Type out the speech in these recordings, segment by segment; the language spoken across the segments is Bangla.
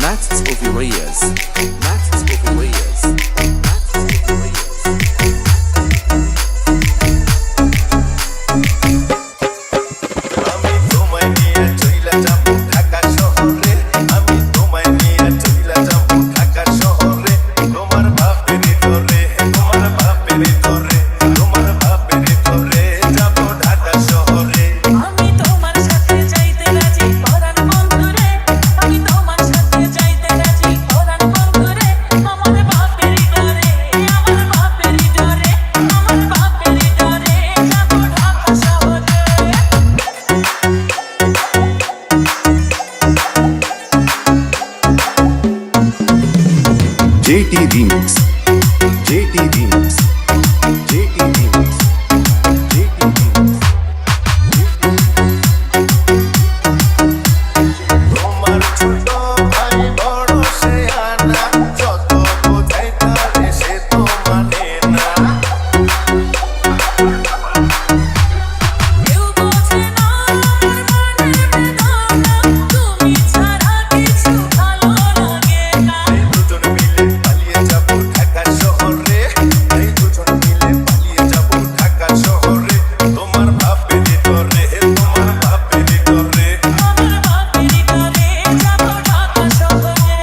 Maths over years. Maths over years. Maths over years. JT Remix. JT Remix. JT Remix. JT Remix. তোমার ছোট ভাই বড় সে আনা যত বোঝাই তারে সে তো মানে না কেউ বোঝে না তুমি ছাড়া কিছু ভালো লাগে না দুজন মিলে পালিয়ে যাবো ঢাকা শহরে এই দুজন মিলে পালিয়ে যাবো ঢাকা শহরে তোমার বাপের ডরে তোমার বাপের ডরে আমার বাপের ঘরে যাব ঢাকা শহরে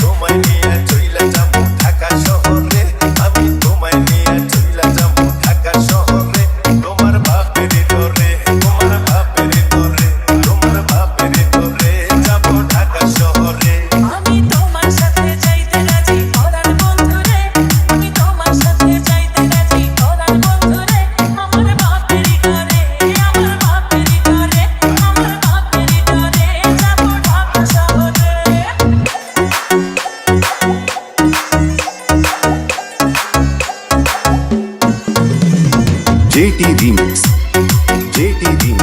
তোমায় নিয়ে চইলা যাবো ঢাকা শহরে আমি তোমায় নিয়ে চইলা যাবো ঢাকা শহরে তোমার বাপের ডরে তোমার বাপের ডরে তোমার বাপের ডরে যাবো ঢাকা শহরে আমি তোমার সাথে যাইতে রাজি পরাণ বন্ধুরে আমি তোমার সাথে যাইতে রাজি পরাণ বন্ধুরে আমার বাপের ঘরে আমার বাপের ঘরে আমার বাপের ঘরে যাব ঢাকা শহরে JT Remix. JT Remix.